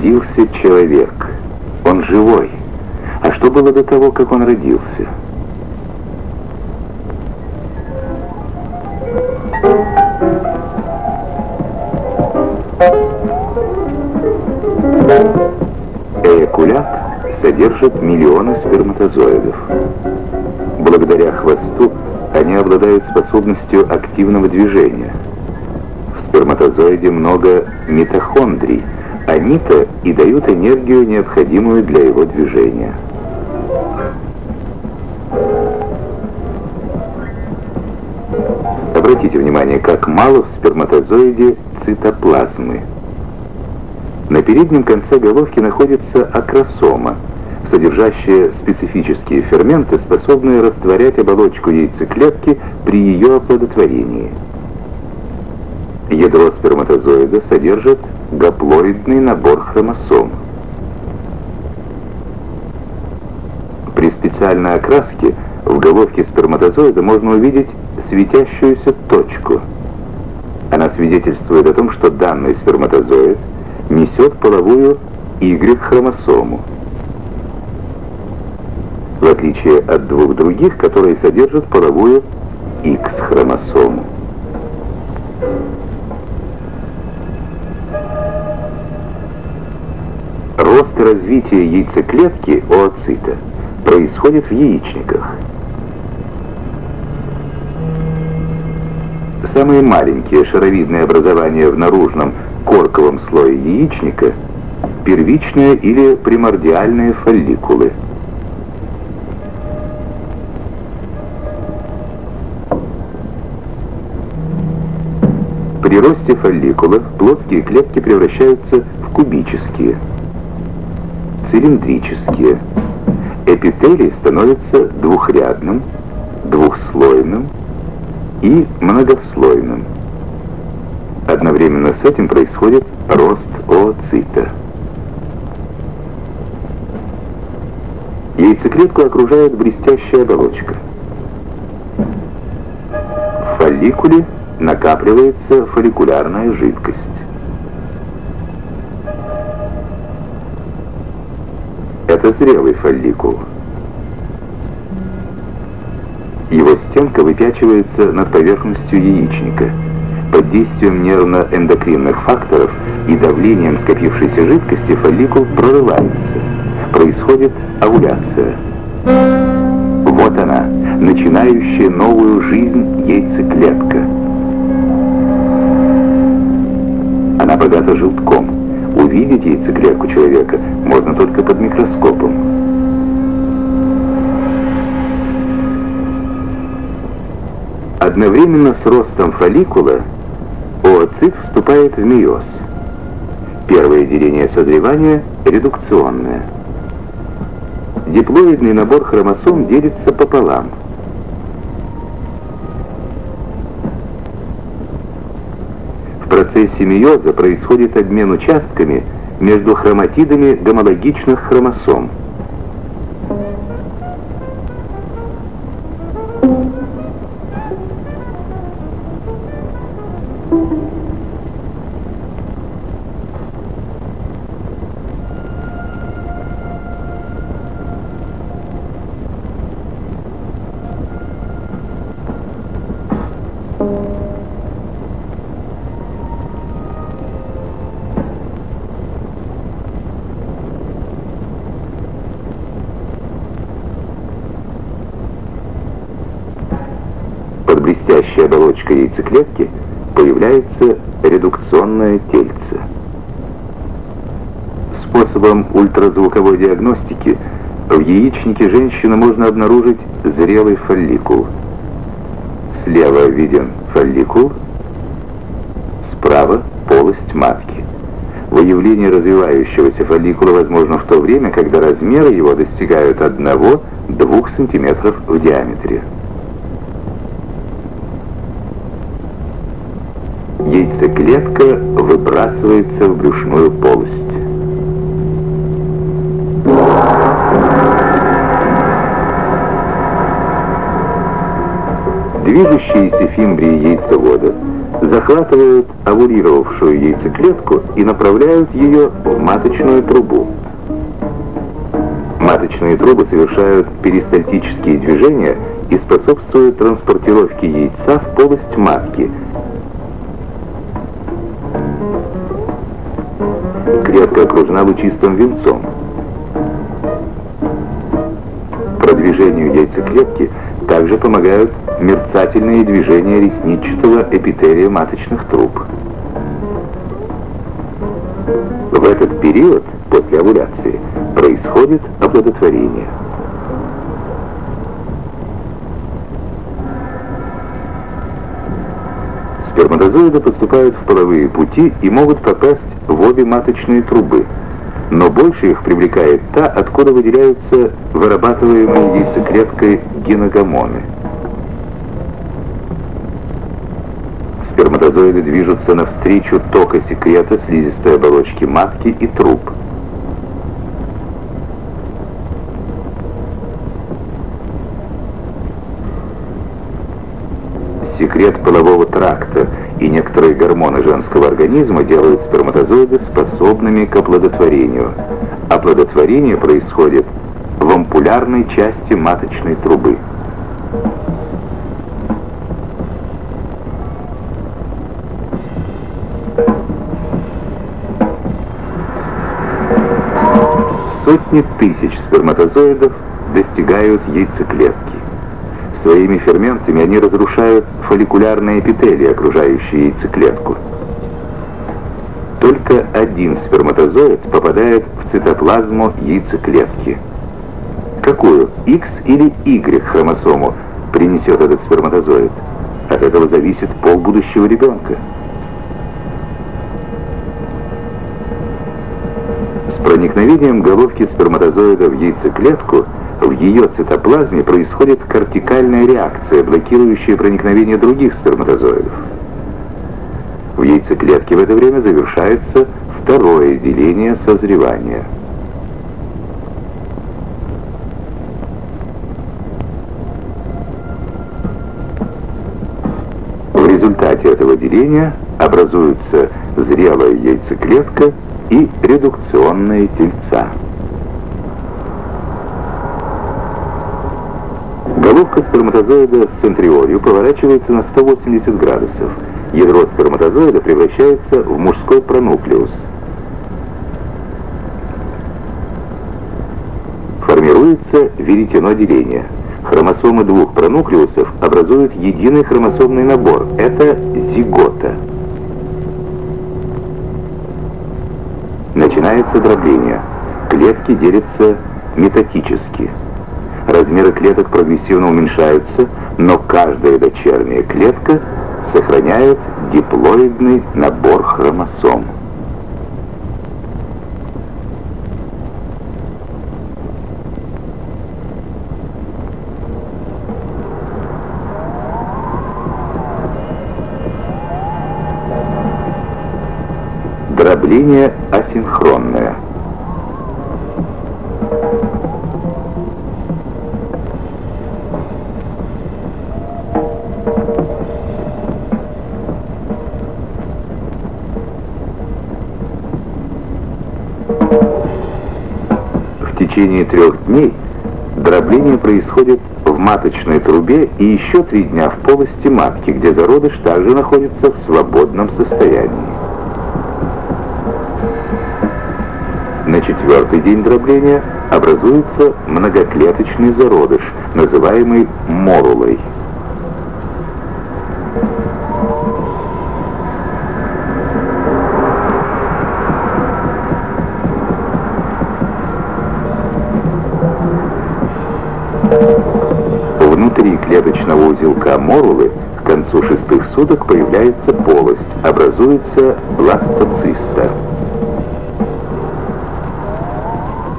Родился человек. Он живой. А что было до того, как он родился? Эякулят содержит миллионы сперматозоидов. Благодаря хвосту они обладают способностью активного движения. В сперматозоиде много митохондрий. Они-то и дают энергию, необходимую для его движения. Обратите внимание, как мало в сперматозоиде цитоплазмы. На переднем конце головки находится акросома, содержащая специфические ферменты, способные растворять оболочку яйцеклетки при ее оплодотворении. Ядро сперматозоида содержит гаплоидный набор хромосом. При специальной окраске в головке сперматозоида можно увидеть светящуюся точку. Она свидетельствует о том, что данный сперматозоид несет половую Y-хромосому, в отличие от двух других, которые содержат половую X-хромосому. Рост и развитие яйцеклетки oocyта происходит в яичниках. Самые маленькие шаровидные образования в наружном корковом слое яичника – первичные или примордиальные фолликулы. При росте фолликулов плоские клетки превращаются в кубические, цилиндрические. Эпителий становится двухрядным, двухслойным и многослойным. Одновременно с этим происходит рост oocyта. Яйцеклетку окружает блестящая оболочка. В фолликуле накапливается фолликулярная жидкость. Это зрелый фолликул. Его стенка выпячивается над поверхностью яичника. Под действием нервно-эндокринных факторов и давлением скопившейся жидкости фолликул прорывается. Происходит овуляция. Вот она, начинающая новую жизнь яйцеклетка. Она богата желтком. Увидеть яйцеклетку человека можно только под микроскопом. Одновременно с ростом фолликула oocyт вступает в мейоз. Первое деление созревания редукционное. Диплоидный набор хромосом делится пополам. В процессе мейоза происходит обмен участками между хроматидами гомологичных хромосом. Под блестящей оболочкой яйцеклетки появляется редукционное тельце. Способом ультразвуковой диагностики в яичнике женщины можно обнаружить зрелый фолликул. Слева виден фолликул, справа полость матки. Выявление развивающегося фолликула возможно в то время, когда размеры его достигают 1-2 см в диаметре. Яйцеклетка выбрасывается в брюшную полость. Движущиеся фимбрии яйцевода захватывают овулировавшую яйцеклетку и направляют ее в маточную трубу. Маточные трубы совершают перистальтические движения и способствуют транспортировке яйца в полость матки. Клетка окружена лучистым венцом. Продвижению яйцеклетки также помогают мерцательные движения ресничатого эпителия маточных труб. В этот период, после овуляции, происходит оплодотворение. Сперматозоиды поступают в половые пути и могут попасть в обе маточные трубы, но больше их привлекает та, откуда выделяются вырабатываемые яйцеклеткой гиногомоны. Сперматозоиды движутся навстречу тока секрета слизистой оболочки матки и труб. Секрет полового тракта и некоторые гормоны женского организма делают сперматозоиды способными к оплодотворению. Оплодотворение происходит в ампулярной части маточной трубы. Сотни тысяч сперматозоидов достигают яйцеклетки. Своими ферментами они разрушают фолликулярные эпителии, окружающие яйцеклетку. Только один сперматозоид попадает в цитоплазму яйцеклетки. Какую, X или Y хромосому принесет этот сперматозоид? От этого зависит пол будущего ребенка. С проникновением головки сперматозоида в яйцеклетку в ее цитоплазме происходит кортикальная реакция, блокирующая проникновение других сперматозоидов. В яйцеклетке в это время завершается второе деление созревания. В результате этого деления образуются зрелая яйцеклетка и редукционные тельца. Головка сперматозоида с центриолью поворачивается на 180 градусов. Ядро сперматозоида превращается в мужской пронуклеус. Формируется веретено деления. Хромосомы двух пронуклеусов образуют единый хромосомный набор. Это зигота. Начинается дробление. Клетки делятся метатически. Размеры клеток прогрессивно уменьшаются, но каждая дочерняя клетка сохраняет диплоидный набор хромосом. Дробление асинхронное. В течение 3 дней дробление происходит в маточной трубе и еще 3 дня в полости матки, где зародыш также находится в свободном состоянии. На 4-й день дробления образуется многоклеточный зародыш, называемый морулой. Внутри клеточного узелка морулы к концу 6-х суток появляется полость, образуется бластоциста.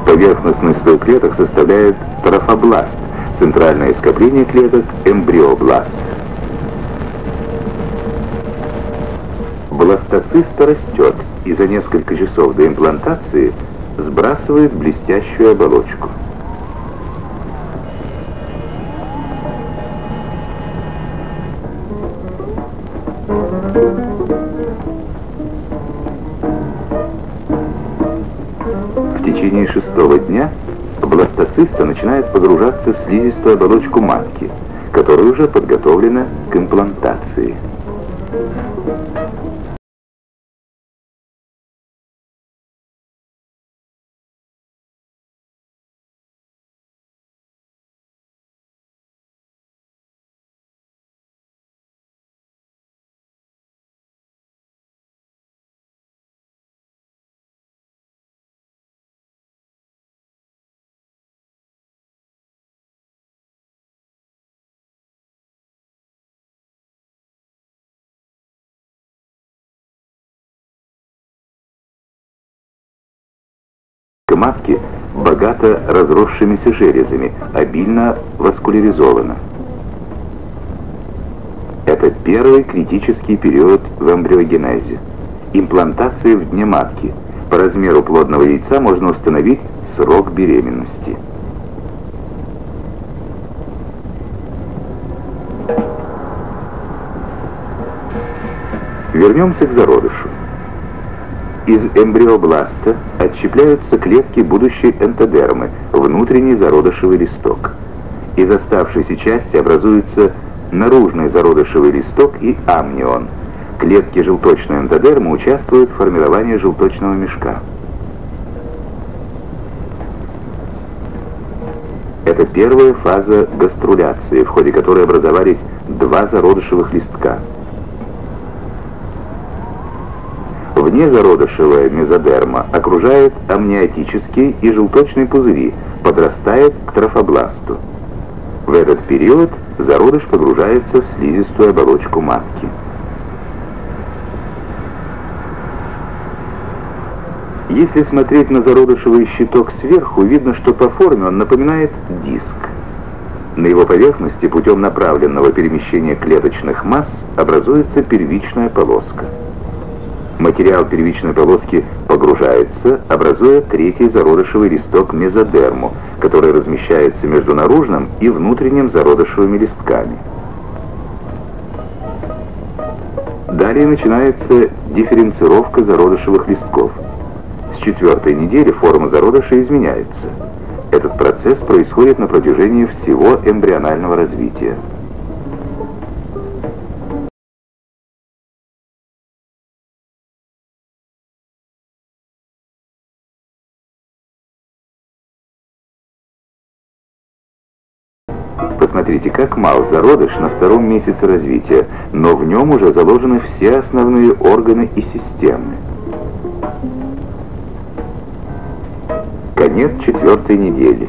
Поверхностный слой клеток составляет трофобласт, центральное скопление клеток – эмбриобласт. Бластоциста растет и за несколько часов до имплантации сбрасывает блестящую оболочку. 36-го дня бластоциста начинает погружаться в слизистую оболочку матки, которая уже подготовлена к имплантации. Матки богато разросшимися железами, обильно васкуляризована. Это первый критический период в эмбриогенезе. Имплантация в дне матки. По размеру плодного яйца можно установить срок беременности. Вернемся к зародышу. Из эмбриобласта отщепляются клетки будущей энтодермы, внутренний зародышевый листок. Из оставшейся части образуется наружный зародышевый листок и амнион. Клетки желточной энтодермы участвуют в формировании желточного мешка. Это первая фаза гаструляции, в ходе которой образовались два зародышевых листка. Внезародышевая мезодерма окружает амниотический и желточный пузыри, подрастает к трофобласту. В этот период зародыш погружается в слизистую оболочку матки. Если смотреть на зародышевый щиток сверху, видно, что по форме он напоминает диск. На его поверхности путем направленного перемещения клеточных масс образуется первичная полоска. Материал первичной полоски погружается, образуя третий зародышевый листок мезодерму, который размещается между наружным и внутренним зародышевыми листками. Далее начинается дифференцировка зародышевых листков. С 4-й недели форма зародыша изменяется. Этот процесс происходит на протяжении всего эмбрионального развития. Посмотрите, как мал зародыш на 2-м месяце развития, но в нем уже заложены все основные органы и системы. Конец 4-й недели.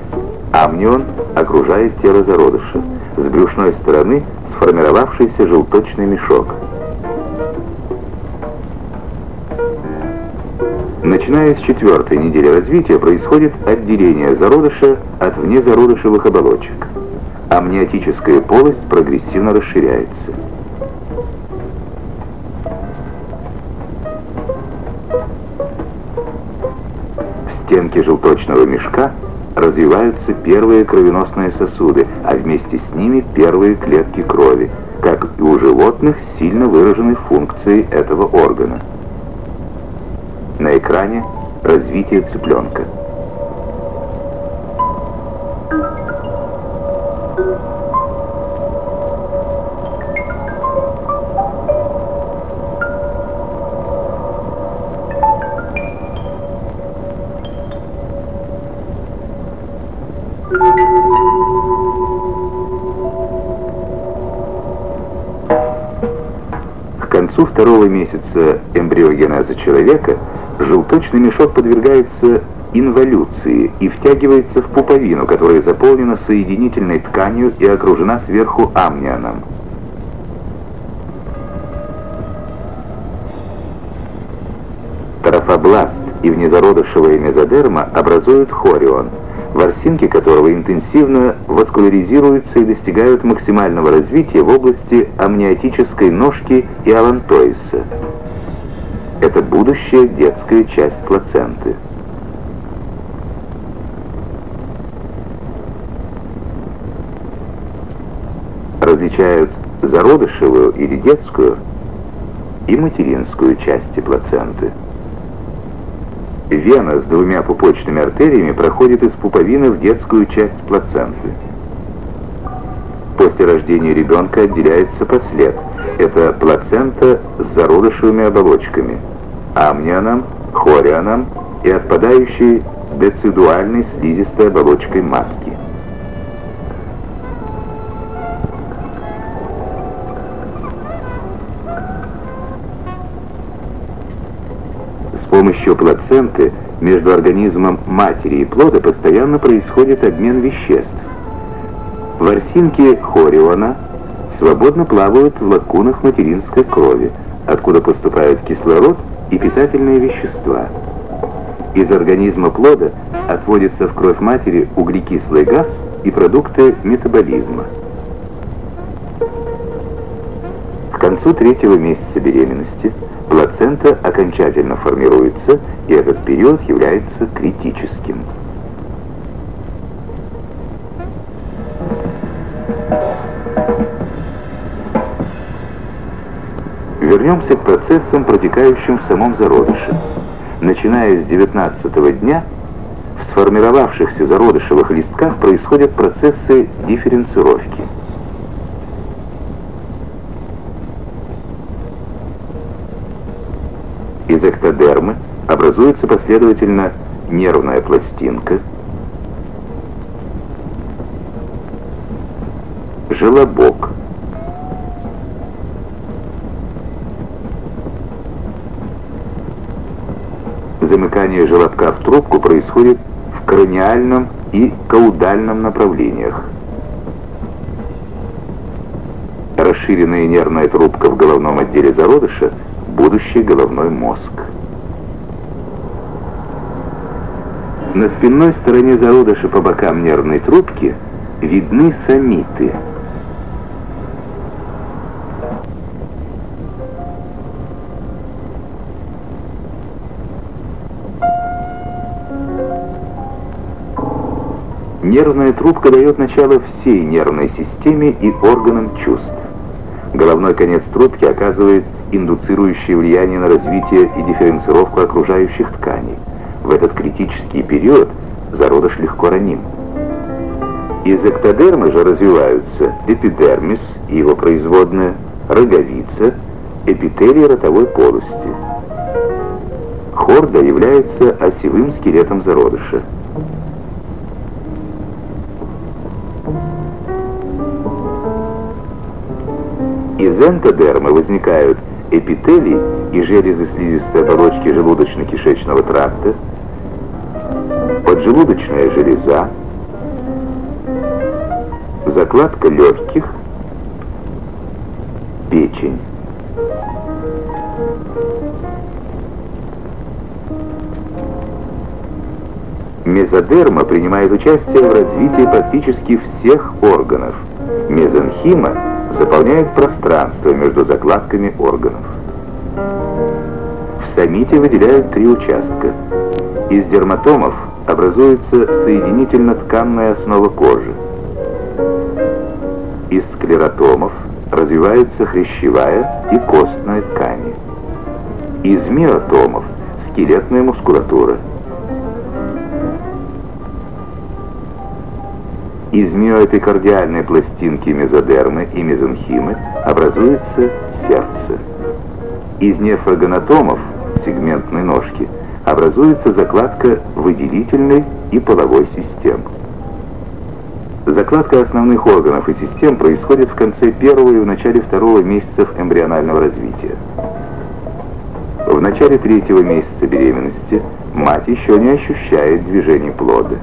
Амнион окружает тело зародыша. С брюшной стороны сформировавшийся желточный мешок. Начиная с 4-й недели развития происходит отделение зародыша от внезародышевых оболочек. Амниотическая полость прогрессивно расширяется. В стенке желточного мешка развиваются первые кровеносные сосуды, а вместе с ними первые клетки крови. Как и у животных, сильно выражены функции этого органа. На экране развитие цыпленка. К концу 2-го месяца эмбриогенеза человека желточный мешок подвергается инволюции и втягивается в пуповину, которая заполнена соединительной тканью и окружена сверху амнионом. Трофобласт и внезародышевая мезодерма образуют хорион, ворсинки которого интенсивно васкуляризируются и достигают максимального развития в области амниотической ножки и алантоиса. Это будущая детская часть плаценты. Различают зародышевую или детскую и материнскую части плаценты. Вена с двумя пупочными артериями проходит из пуповины в детскую часть плаценты. После рождения ребенка отделяется послед. Это плацента с зародышевыми оболочками, амнионом, хорионом и отпадающей децидуальной слизистой оболочкой матки. С помощью плаценты между организмом матери и плода постоянно происходит обмен веществ. Ворсинки хориона свободно плавают в лакунах материнской крови, откуда поступают кислород и питательные вещества. Из организма плода отводится в кровь матери углекислый газ и продукты метаболизма. К концу 3-го месяца беременности плацента окончательно формируется, и этот период является критическим. Вернемся к процессам, протекающим в самом зародыше. Начиная с 19-го дня, в сформировавшихся зародышевых листках происходят процессы дифференцировки. Из эктодермы образуется последовательно нервная пластинка, желобок, замыкание желобка в трубку происходит в краниальном и каудальном направлениях. Расширенная нервная трубка в головном отделе зародыша – будущий головной мозг. На спинной стороне зародыша по бокам нервной трубки видны сомиты. Нервная трубка дает начало всей нервной системе и органам чувств. Головной конец трубки оказывает индуцирующее влияние на развитие и дифференцировку окружающих тканей. В этот критический период зародыш легко раним. Из эктодермы же развиваются эпидермис и его производная, роговица, эпителий ротовой полости. Хорда является осевым скелетом зародыша. Из энтодермы возникают эпителий и железы слизистой оболочки желудочно-кишечного тракта, поджелудочная железа, закладка легких, печень. Мезодерма принимает участие в развитии практически всех органов. Мезонхима заполняет пространство между закладками органов. В сомите выделяют 3 участка. Из дерматомов образуется соединительно-тканная основа кожи. Из склеротомов развивается хрящевая и костная ткани. Из миотомов – скелетная мускулатура. Из миоэпикардиальной пластинки мезодермы и мезонхимы образуется сердце. Из нефрогонатомов, сегментной ножки, образуется закладка выделительной и половой систем. Закладка основных органов и систем происходит в конце 1-го и в начале 2-го месяцев эмбрионального развития. В начале 3-го месяца беременности мать еще не ощущает движений плода.